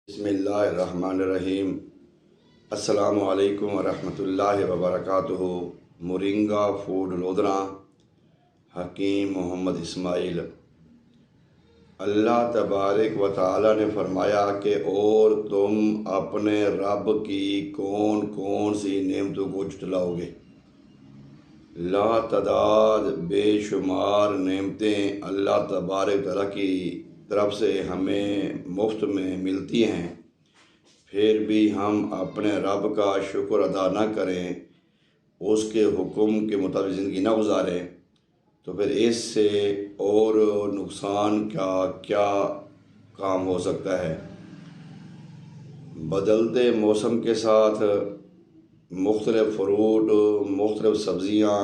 بسم اللہ الرحمن الرحیم۔ السلام علیکم ورحمۃ اللہ وبرکاتہ۔ مورنگا فوڈ لودھنا، حکیم محمد اسماعیل۔ اللہ تبارک و تعالی نے فرمایا کہ اور تم اپنے رب کی کون کون سی نعمتوں کو جھٹلاؤ گے۔ لا تعداد بے شمار نعمتیں اللہ تبارک و تعالی کی طرف سے ہمیں مفت میں ملتی ہیں، پھر بھی ہم اپنے رب کا شکر ادا نہ کریں، اس کے حکم کے مطابق زندگی نہ گزاریں، تو پھر اس سے اور نقصان کا کیا کام ہو سکتا ہے۔ بدلتے موسم کے ساتھ مختلف فروٹ، مختلف سبزیاں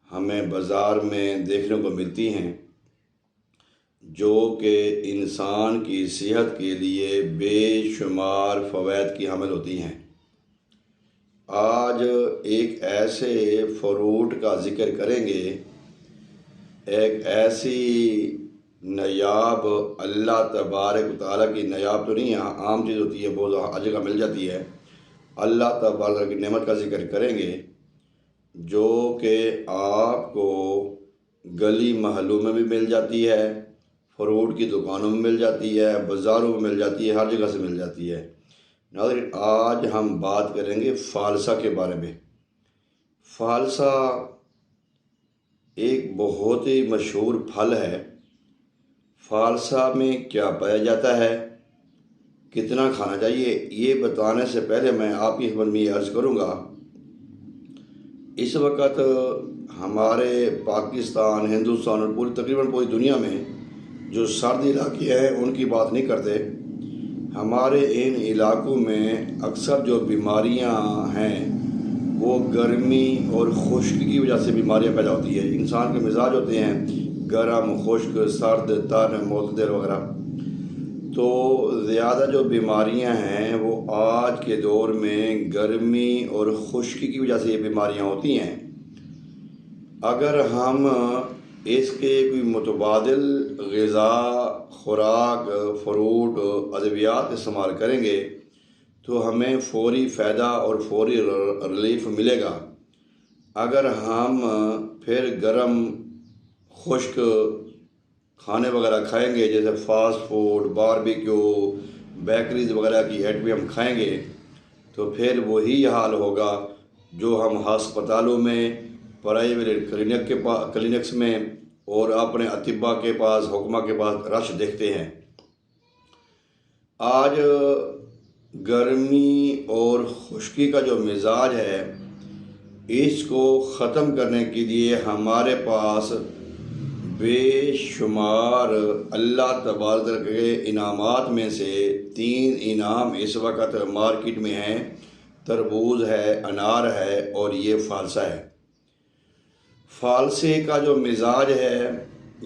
ہمیں بازار میں دیکھنے کو ملتی ہیں، جو کہ انسان کی صحت کے لیے بے شمار فوائد کی حامل ہوتی ہیں۔ آج ایک ایسے فروٹ کا ذکر کریں گے، ایک ایسی نایاب، اللہ تبارک و تعالیٰ کی نایاب تو نہیں، عام چیز ہوتی ہے، بہت ہر جگہ مل جاتی ہے۔ اللہ تبارک کی نعمت کا ذکر کریں گے جو کہ آپ کو گلی محلوں میں بھی مل جاتی ہے، فروٹ کی دکانوں میں مل جاتی ہے، بازاروں میں مل جاتی ہے، ہر جگہ سے مل جاتی ہے۔ ناظرین، آج ہم بات کریں گے فالسا کے بارے میں۔ فالسا ایک بہت ہی مشہور پھل ہے۔ فالسا میں کیا پایا جاتا ہے، کتنا کھانا چاہیے، یہ بتانے سے پہلے میں آپ کی خدمت میں یہ عرض کروں گا، اس وقت ہمارے پاکستان، ہندوستان اور تقریباً پوری دنیا میں جو سردی علاقے ہیں ان کی بات نہیں کرتے، ہمارے ان علاقوں میں اکثر جو بیماریاں ہیں وہ گرمی اور خشکی کی وجہ سے بیماریاں پیدا ہوتی ہیں۔ انسان کے مزاج ہوتے ہیں گرم، خشک، سرد، تر، معتدل وغیرہ، تو زیادہ جو بیماریاں ہیں وہ آج کے دور میں گرمی اور خشکی کی وجہ سے یہ بیماریاں ہوتی ہیں۔ اگر ہم اس کے کوئی متبادل غذا، خوراک، فروٹ، ادویات استعمال کریں گے تو ہمیں فوری فائدہ اور فوری ریلیف ملے گا۔ اگر ہم پھر گرم، خشک کھانے وغیرہ کھائیں گے، جیسے فاسٹ فوڈ، باربیکیو، بیکریز وغیرہ کی آئٹمیں ہم کھائیں گے، تو پھر وہی حال ہوگا جو ہم ہسپتالوں میں، پرائیویٹ کلینکس میں اور اپنے اطباء کے پاس، حکمہ کے پاس رش دیکھتے ہیں۔ آج گرمی اور خشکی کا جو مزاج ہے، اس کو ختم کرنے کے لیے ہمارے پاس بے شمار اللہ تبارک کے انعامات میں سے 3 انعام اس وقت مارکیٹ میں ہیں۔ تربوز ہے، انار ہے اور یہ فالسا ہے۔ فالسے کا جو مزاج ہے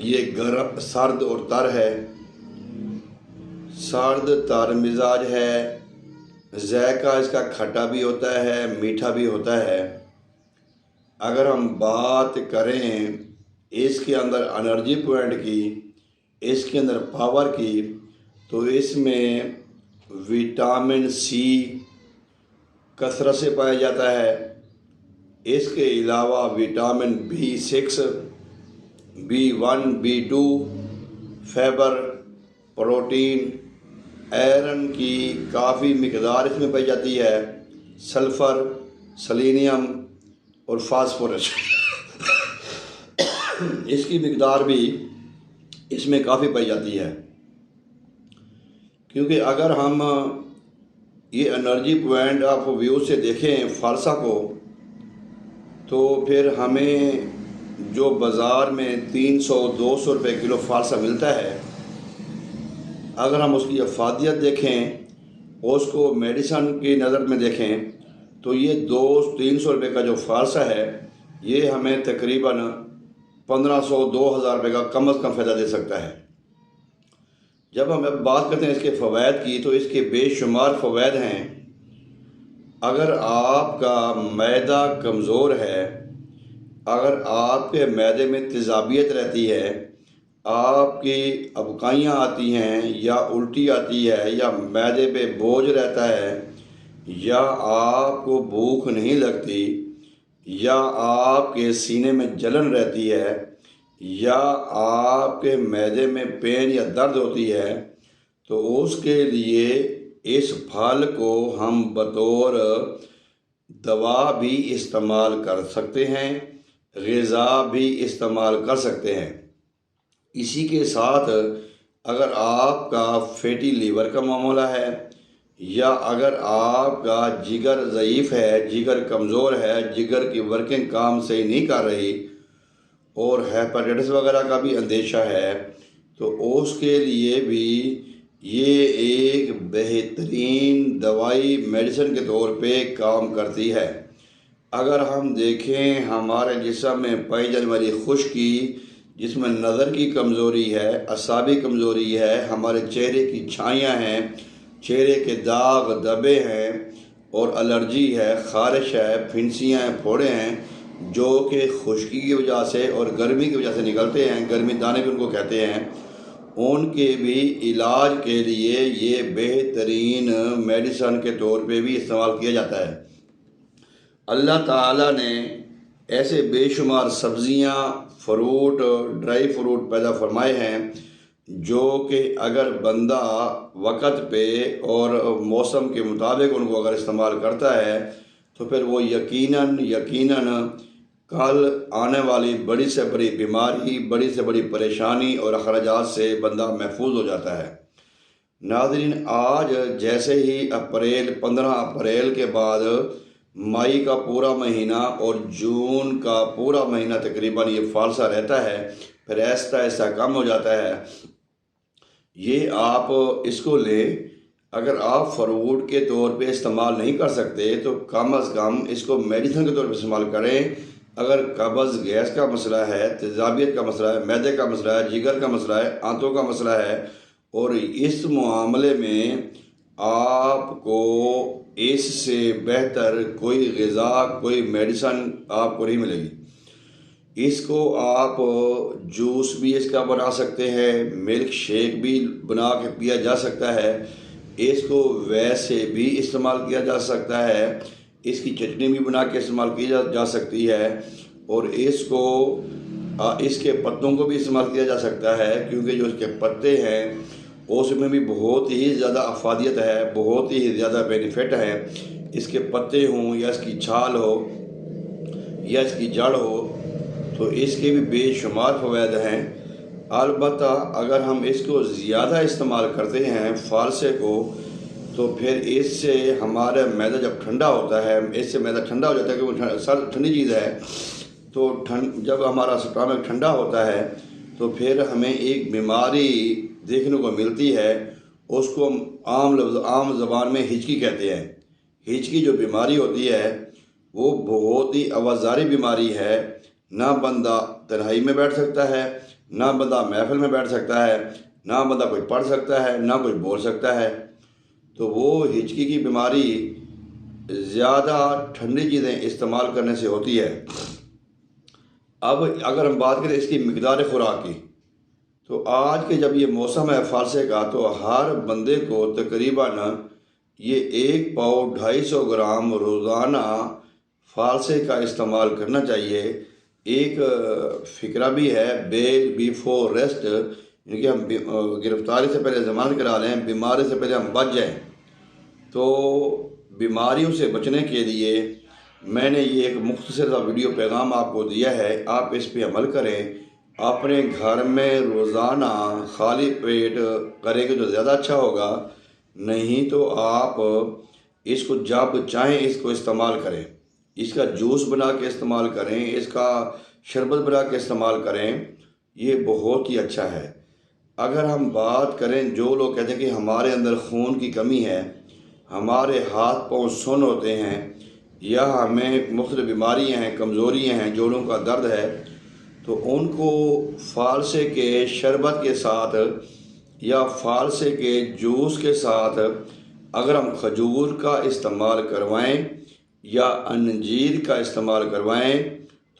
یہ گرم، سرد اور تر ہے، سرد تر مزاج ہے۔ ذائقہ اس کا کھٹا بھی ہوتا ہے، میٹھا بھی ہوتا ہے۔ اگر ہم بات کریں اس کے اندر انرجی پوائنٹ کی، اس کے اندر پاور کی، تو اس میں وٹامن سی کثرت سے پایا جاتا ہے۔ اس کے علاوہ vitamin B6، B1، B2، fibre, protein, iron کی کافی مقدار اس میں پائی جاتی ہے، سلفر، سیلینیم اور فاسفورس اس کی مقدار بھی اس میں کافی پائی جاتی ہے۔ کیونکہ اگر ہم یہ انرجی پوائنٹ آف ویو سے دیکھیں فالسا کو، تو پھر ہمیں جو بازار میں 300-200 روپے کلو فالسا ملتا ہے، اگر ہم اس کی افادیت دیکھیں، اس کو میڈیسن کی نظر میں دیکھیں، تو یہ 200-300 روپے کا جو فالسا ہے یہ ہمیں تقریباً 1500-2000 روپے کا کم از کم فائدہ دے سکتا ہے۔ جب ہم اب بات کرتے ہیں اس کے فوائد کی، تو اس کے بے شمار فوائد ہیں۔ اگر آپ کا معدہ کمزور ہے، اگر آپ کے معدے میں تیزابیت رہتی ہے، آپ کی ابکائیاں آتی ہیں یا الٹی آتی ہے یا معدے پہ بوجھ رہتا ہے یا آپ کو بھوک نہیں لگتی یا آپ کے سینے میں جلن رہتی ہے یا آپ کے معدے میں پین یا درد ہوتی ہے، تو اس کے لیے اس پھل کو ہم بطور دوا بھی استعمال کر سکتے ہیں، غذا بھی استعمال کر سکتے ہیں۔ اسی کے ساتھ اگر آپ کا فیٹی لیور کا معاملہ ہے یا اگر آپ کا جگر ضعیف ہے، جگر کمزور ہے، جگر کی ورکنگ کام صحیح نہیں کر رہی اور ہیپاٹائٹس وغیرہ کا بھی اندیشہ ہے، تو اس کے لیے بھی یہ ایک بہترین دوائی میڈیسن کے طور پہ کام کرتی ہے۔ اگر ہم دیکھیں ہمارے جسم میں پائی جانے والی خشکی، جس میں نظر کی کمزوری ہے، اعصابی کمزوری ہے، ہمارے چہرے کی چھائیاں ہیں، چہرے کے داغ دبے ہیں اور الرجی ہے، خارش ہے، پھنسیاں ہیں، پھوڑے ہیں، جو کہ خشکی کی وجہ سے اور گرمی کی وجہ سے نکلتے ہیں، گرمی دانے بھی ان کو کہتے ہیں، ان کے بھی علاج کے لیے یہ بہترین میڈیسن کے طور پہ بھی استعمال کیا جاتا ہے۔ اللہ تعالیٰ نے ایسے بے شمار سبزیاں، فروٹ، ڈرائی فروٹ پیدا فرمائے ہیں جو کہ اگر بندہ وقت پہ اور موسم کے مطابق ان کو اگر استعمال کرتا ہے تو پھر وہ یقیناً کل آنے والی بڑی سے بڑی بیماری، بڑی سے بڑی پریشانی اور اخراجات سے بندہ محفوظ ہو جاتا ہے۔ ناظرین، آج جیسے ہی 15 اپریل کے بعد مئی کا پورا مہینہ اور جون کا پورا مہینہ تقریباً یہ فالسا رہتا ہے، پھر ایسا ایسا کم ہو جاتا ہے۔ یہ آپ اس کو لیں، اگر آپ فروٹ کے طور پہ استعمال نہیں کر سکتے تو کم از کم اس کو میڈیسن کے طور پہ استعمال کریں۔ اگر قبض گیس کا مسئلہ ہے، تیزابیت کا مسئلہ ہے، معدے کا مسئلہ ہے، جگر کا مسئلہ ہے، آنتوں کا مسئلہ ہے، اور اس معاملے میں آپ کو اس سے بہتر کوئی غذا، کوئی میڈیسن آپ کو نہیں ملے گی۔ اس کو آپ جوس بھی اس کا بنا سکتے ہیں، ملک شیک بھی بنا کے پیا جا سکتا ہے، اس کو ویسے بھی استعمال کیا جا سکتا ہے، اس کی چٹنی بھی بنا کے استعمال کی جا سکتی ہے، اور اس کے پتوں کو بھی استعمال کیا جا سکتا ہے، کیونکہ جو اس کے پتے ہیں اس میں بھی بہت ہی زیادہ افادیت ہے، بہت ہی زیادہ بینیفٹ ہے۔ اس کے پتے ہوں یا اس کی چھال ہو یا اس کی جڑ ہو تو اس کے بھی بے شمار فوائد ہیں۔ البتہ اگر ہم اس کو زیادہ استعمال کرتے ہیں فالسے کو، تو پھر اس سے ہمارا معدہ جب ٹھنڈا ہوتا ہے، اس سے معدہ ٹھنڈا ہو جاتا ہے، کیونکہ سر ٹھنڈی چیز ہے، تو جب ہمارا اسٹامک ٹھنڈا ہوتا ہے تو پھر ہمیں ایک بیماری دیکھنے کو ملتی ہے، اس کو عام زبان میں ہچکی کہتے ہیں۔ ہچکی جو بیماری ہوتی ہے وہ بہت ہی آوازاری بیماری ہے، نہ بندہ تنہائی میں بیٹھ سکتا ہے، نہ بندہ محفل میں بیٹھ سکتا ہے، نہ بندہ کوئی پڑھ سکتا ہے، نہ کوئی بول سکتا ہے۔ تو وہ ہچکی کی بیماری زیادہ ٹھنڈی چیزیں استعمال کرنے سے ہوتی ہے۔ اب اگر ہم بات کریں اس کی مقدار خوراک کی، تو آج کے جب یہ موسم ہے فالسے کا، تو ہر بندے کو تقریباً یہ 1 پاؤ 250 گرام روزانہ فالسے کا استعمال کرنا چاہیے۔ ایک فکرہ بھی ہے، بیل بیفور ریسٹ، یعنی کہ ہم گرفتاری سے پہلے ضمانت کرا لیں، بیماری سے پہلے ہم بچ جائیں۔ تو بیماریوں سے بچنے کے لیے میں نے یہ ایک مختصر سا ویڈیو پیغام آپ کو دیا ہے، آپ اس پہ عمل کریں۔ اپنے گھر میں روزانہ خالی پیٹ کریں گے تو زیادہ اچھا ہوگا، نہیں تو آپ اس کو جب چاہیں اس کو استعمال کریں، اس کا جوس بنا کے استعمال کریں، اس کا شربت بنا کے استعمال کریں، یہ بہت ہی اچھا ہے۔ اگر ہم بات کریں، جو لوگ کہتے ہیں کہ ہمارے اندر خون کی کمی ہے، ہمارے ہاتھ پاؤں سن ہوتے ہیں، یا ہمیں مختلف بیماریاں ہیں، کمزوریاں ہیں، جوڑوں کا درد ہے، تو ان کو فالسے کے شربت کے ساتھ یا فالسے کے جوس کے ساتھ اگر ہم کھجور کا استعمال کروائیں یا انجیر کا استعمال کروائیں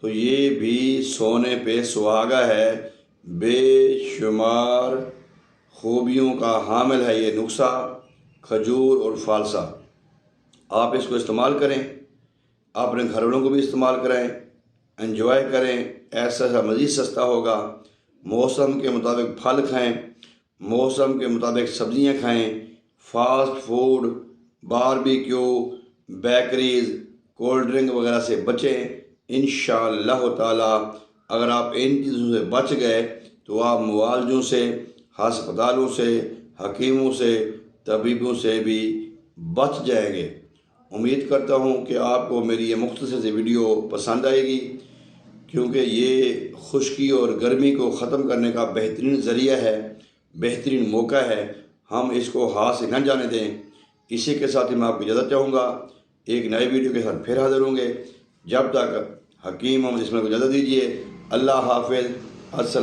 تو یہ بھی سونے پہ سہاگا ہے، بے شمار خوبیوں کا حامل ہے یہ نسخہ کھجور اور فالسا۔ آپ اس کو استعمال کریں، اپنے گھر والوں کو بھی استعمال کریں، انجوائے کریں، ایسا مزید سستا ہوگا۔ موسم کے مطابق پھل کھائیں، موسم کے مطابق سبزیاں کھائیں، fast food, barbecue, bakeries, cold drink وغیرہ سے بچیں۔ انشاءاللہ تعالی اگر آپ ان چیزوں سے بچ گئے تو آپ معالجوں سے، ہسپتالوں سے، حکیموں سے، طبیبوں سے بھی بچ جائیں گے۔ امید کرتا ہوں کہ آپ کو میری یہ مختصر سی ویڈیو پسند آئے گی، کیونکہ یہ خشکی اور گرمی کو ختم کرنے کا بہترین ذریعہ ہے، بہترین موقع ہے۔ ہم اس کو ہاتھ سے نہ جانے دیں۔ اسی کے ساتھ ہی میں آپ کو اجازت چاہوں گا، ایک نئے ویڈیو کے ساتھ پھر حاضر ہوں گے۔ جب تک حکیم محمد اسماعیل کو اجازت دیجیے۔ اللہ حافظ۔ السلام